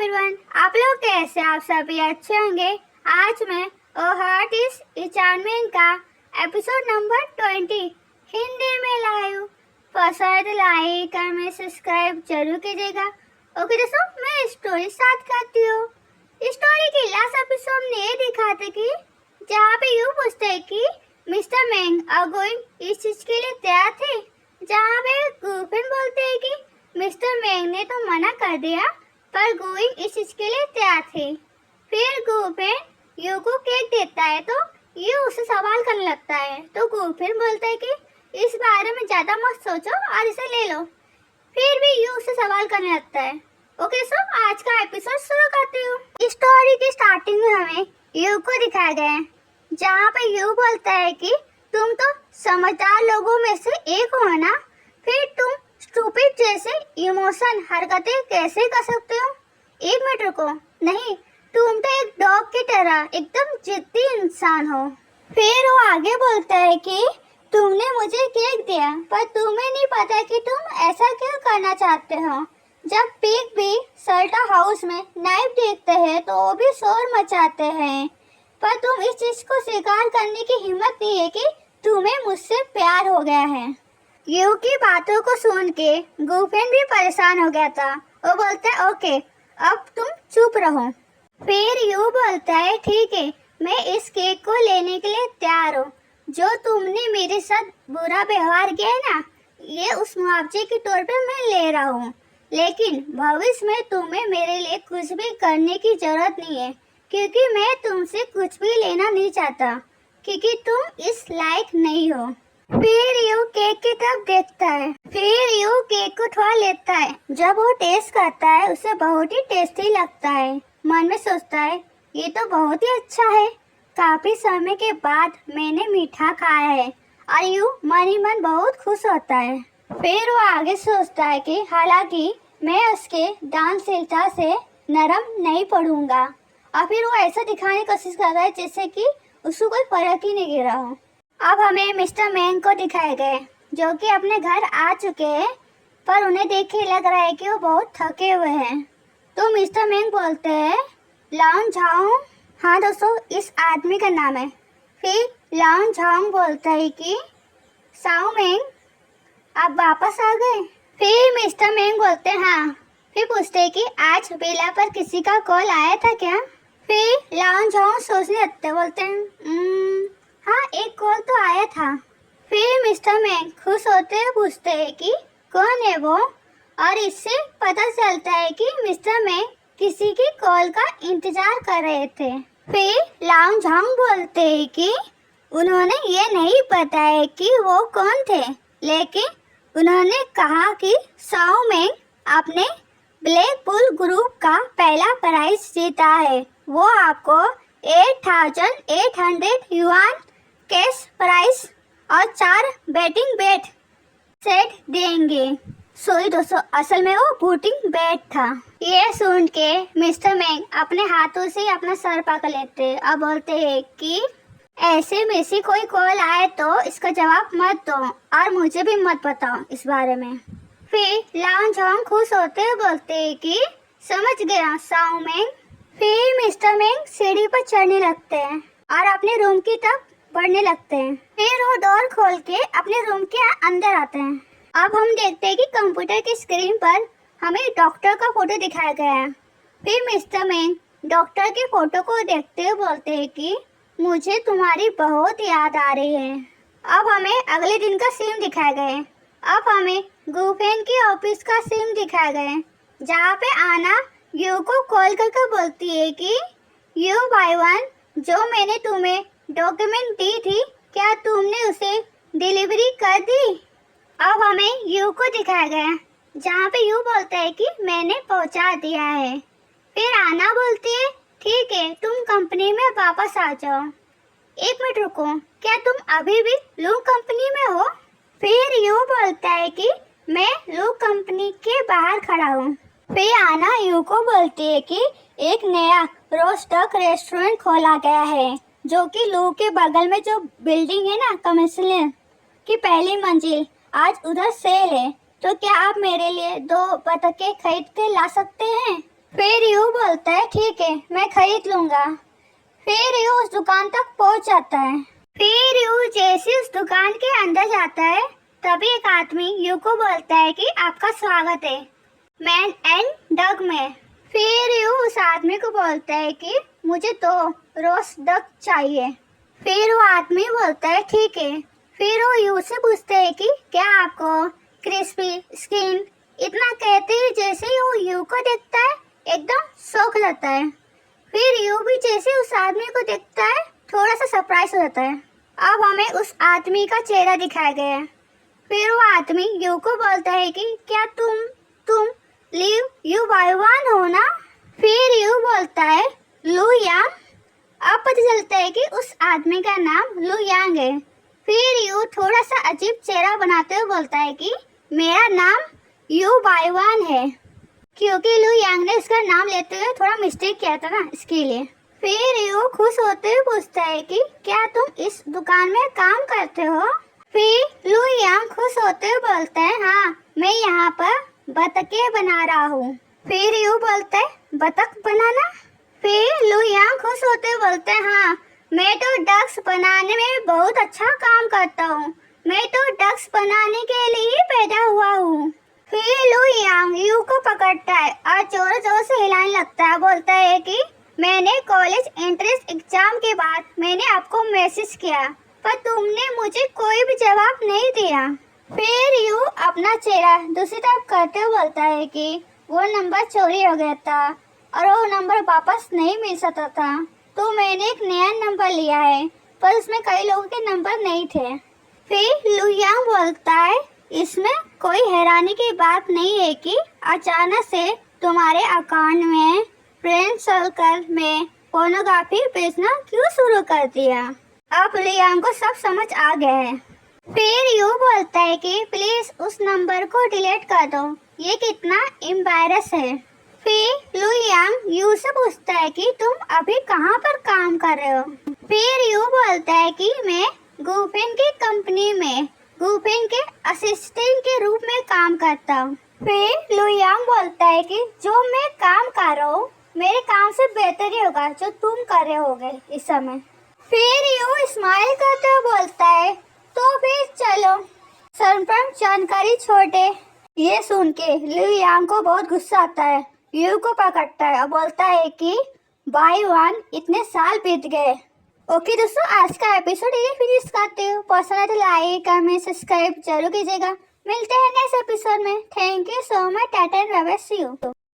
Everyone, आप लोग कैसे? आप सभी अच्छे होंगे। आज मैं ओ हार्ट इज इचानमेन का एपिसोड नंबर 20 हिंदी में लायू। पसंद लाइक और मैं सब्सक्राइब जरूर कीजिएगा। ओके दोस्तों, मैं स्टोरी स्टार्ट करती हूँ। स्टोरी के लास्ट एपिसोड में ये दिखाते कि जहाँ पे यूँ पूछते हैं कि मिस्टर मैंग और गोइंग इस चीज के लिए तैयार थे, जहाँ पे गुफिन बोलते हैं कि मिस्टर मैंग ने तो मना कर दिया पर गोइंग इस चीज के लिए तैयार थे। फिर गुफिन यू को केक देता है तो यू उससे सवाल करने लगता है, तो गुफिन बोलता है कि इस बारे में ज्यादा मत सोचो और इसे ले लो। फिर भी यू उससे सवाल करने लगता है। ओके सो आज का एपिसोड शुरू करती हूँ। स्टोरी की स्टार्टिंग में हमें यू को दिखाया गया है, जहाँ पे यू बोलता है कि तुम तो समझदार लोगों में से एक हो ना, फिर तुम स्टूपिड जैसे इमोशन हरकतें कैसे कर सकते हो? एक मिनट रुको, नहीं, तुम तो एक डॉग की तरह एकदम जिद्दी इंसान हो। फिर वो आगे बोलता है कि तुमने मुझे केक दिया पर तुम्हें नहीं पता कि तुम ऐसा क्यों करना चाहते हो। जब पिग भी सल्टा हाउस में नाइफ देखते हैं तो वो भी शोर मचाते हैं, पर तुम इस चीज को स्वीकार करने की हिम्मत नहीं है कि तुम्हें मुझसे प्यार हो गया है। यू की बातों को सुन के गुफिन भी परेशान हो गया था। वो बोलता है ओके, अब तुम चुप रहो। फिर यू बोलता है ठीक है, मैं इस केक को लेने के लिए तैयार हूँ। जो तुमने मेरे साथ बुरा व्यवहार किया है ना, ये उस मुआवजे के तौर पे मैं ले रहा हूँ। लेकिन भविष्य में तुम्हें मेरे लिए कुछ भी करने की जरूरत नहीं है, क्योंकि मैं तुमसे कुछ भी लेना नहीं चाहता, क्योंकि तुम इस लायक नहीं हो। फिर यू केक की तरफ देखता है। फिर यू केक को उठवा लेता है। जब वो टेस्ट करता है उसे बहुत ही टेस्टी लगता है। मन में सोचता है ये तो बहुत ही अच्छा है, काफी समय के बाद मैंने मीठा खाया है, और यू मन ही मन बहुत खुश होता है। फिर वो आगे सोचता है कि हालांकि मैं उसके दानशीलता से नरम नहीं पड़ूंगा, और फिर वो ऐसा दिखाने की कोशिश कर रहा है जैसे कि उसको कोई फर्क ही नहीं गिरा हो। अब हमें मिस्टर मैंग को दिखाए गए, जो कि अपने घर आ चुके हैं, पर उन्हें देख के लग रहा है कि वो बहुत थके हुए हैं। तो मिस्टर मैंग बोलते हैं लाउन झाओ। हाँ दोस्तों, इस आदमी का नाम है। फिर लाउन झाओ बोलता है कि साओ मैंग आप वापस आ गए। फिर मिस्टर मैंग बोलते हैं हाँ। फिर पूछते हैं कि आज बेला पर किसी का कॉल आया था क्या? फिर लाउन झाओ सोचने लगते, बोलते हैं हाँ, एक कॉल तो आया था। फिर मिस्टर मैंग खुश होते हुए पूछते हैं कि कौन है वो, और इससे पता चलता है कि मिस्टर मैंग किसी की कॉल का इंतजार कर रहे थे। फिर लाउन झांग बोलते हैं कि उन्होंने ये नहीं बताया कि वो कौन थे, लेकिन उन्होंने कहा कि साओ मैंग अपने ब्लैक बुल ग्रुप का पहला प्राइज जीता है। वो आपको 8,800 युआन कैश प्राइस और 4 बैटिंग बैट सेट देंगे। सॉरी दोस्तों, असल में वो बूटिंग बैट था। ये सुन के मिस्टर मैंग अपने हाथों से अपना सर पकड़ लेते और बोलते हैं कि ऐसे में से कोई कॉल आए तो इसका जवाब मत दो और मुझे भी मत बताओ इस बारे में। फिर लाउन झांग खुश होते हुए बोलते हैं कि समझ गया साओ मैंग। फिर मिस्टर मैंग सीढ़ी पर चढ़ने लगते हैं और अपने रूम की तरफ बढ़ने लगते हैं। फिर वो डोर खोल के अपने रूम के अंदर आते हैं। अब हम देखते हैं कि कंप्यूटर की स्क्रीन पर हमें डॉक्टर का फोटो दिखाया गया है। फिर मिस्टर मैंग डॉक्टर के फोटो को देखते हुए बोलते हैं कि मुझे तुम्हारी बहुत याद आ रही है। अब हमें अगले दिन का सीन दिखाया गया है। अब हमें गुफिन की ऑफिस का सीन दिखाया गया है, जहाँ पे आना यू को कॉल करके बोलती है कि यू बाय वन, जो मैंने तुम्हें डॉक्यूमेंट दी थी, क्या तुमने उसे डिलीवरी कर दी? अब हमें यू को दिखाया गया, जहाँ पे यू बोलता है कि मैंने पहुँचा दिया है। फिर आना बोलती है ठीक है, तुम कंपनी में वापस आ जाओ। एक मिनट रुको, क्या तुम अभी भी लू कंपनी में हो? फिर यू बोलता है कि मैं लू कंपनी के बाहर खड़ा हूँ। फिर आना यू को बोलती है कि एक नया रोस्टक रेस्टोरेंट खोला गया है, जो कि लू के बगल में जो बिल्डिंग है ना, कमिश्नर की पहली मंजिल, आज उधर सेल है, तो क्या आप मेरे लिए 2 बतखें खरीद के ला सकते हैं? फिर फिर यू बोलता है ठीक है मैं खरीद लूंगा। फिर यू उस दुकान तक पहुंच जाता है। फिर यू जैसे उस दुकान के अंदर जाता है तभी एक आदमी यू को बोलता है कि आपका स्वागत है मैन एंड डग में। फिर यू उस आदमी को बोलता है कि मुझे 2 रोस्ट डक चाहिए। फिर वो आदमी बोलता है ठीक है। फिर वो यू से पूछते हैं कि क्या आपको क्रिस्पी स्किन। इतना कहते ही जैसे ही वो यू को देखता है एकदम शौक जाता है। फिर यू भी जैसे उस आदमी को देखता है थोड़ा सा सरप्राइज हो जाता है। अब हमें उस आदमी का चेहरा दिखाया गया है। फिर वो आदमी यू को बोलता है कि क्या तुम लिव यू बाईवान हो ना। फिर यू बोलता है लू यांग। अब पता चलता है कि उस आदमी का नाम लू यांग है। फिर यू थोड़ा सा अजीब चेहरा बनाते हुए बोलता है कि मेरा नाम यू बाईवान है, क्योंकि लू यांग ने इसका नाम लेते हुए थोड़ा मिस्टेक किया था ना, इसके लिए। फिर यू खुश होते हुए पूछता है कि क्या तुम इस दुकान में काम करते हो। फिर लू यांग खुश होते हुए बोलता है हाँ मैं यहाँ पर बतखें बना रहा हूँ। फिर यू बोलता है बतख बनाना। फिर लू यांग खुश होते हुए बोलते हैं हाँ मैं तो डक्स बनाने में बहुत अच्छा काम करता हूँ, मैं तो डक्स बनाने के लिए ही पैदा हुआ हूँ। फिर लू यांग यू को पकड़ता है और जोर जोर से हिलाने लगता है। बोलता है कि मैंने कॉलेज एंट्रेंस एग्जाम के बाद मैंने आपको मैसेज किया पर तुमने मुझे कोई भी जवाब नहीं दिया। फिर यू अपना चेहरा दूसरी तरफ करते हुए बोलता है कि वो नंबर चोरी हो गया था और वो नंबर वापस नहीं मिल सकता था, तो मैंने एक नया नंबर लिया है पर उसमें कई लोगों के नंबर नहीं थे। फिर लू यांग बोलता है इसमें कोई हैरानी की बात नहीं है कि अचानक से तुम्हारे अकाउंट में फ्रेंड सर्कल में पोर्नोग्राफी बेचना क्यों शुरू कर दिया। अब लू यांग को सब समझ आ गया है। फिर यू बोलता है कि प्लीज उस नंबर को डिलीट कर दो, ये कितना एम्बैरस है। फिर लू यांग यू से पूछता है कि तुम अभी कहाँ पर काम कर रहे हो। फिर यू बोलता है कि मैं गुफिन की कंपनी में गुफिन के असिस्टेंट के रूप में काम करता हूँ। फिर लू यांग बोलता है कि जो मैं काम कर रहा हूँ मेरे काम से बेहतर ही होगा जो तुम कर रहे होगे इस समय। फिर यू स्माइल करते हुए बोलता है तो फिर चलो सरप्राइज जानकारी छोड़े। ये सुन के लू यांग को बहुत गुस्सा आता है, यू को पकड़ता है और बोलता है कि बाय वन इतने साल बीत गए। ओके दोस्तों आज का एपिसोड ये फिनिश करते हो। पसंद है तो लाइक कमेंट सब्सक्राइब जरूर कीजिएगा। मिलते हैं नेक्स्ट एपिसोड में। Thank you so much. Tata and bye bye, see you.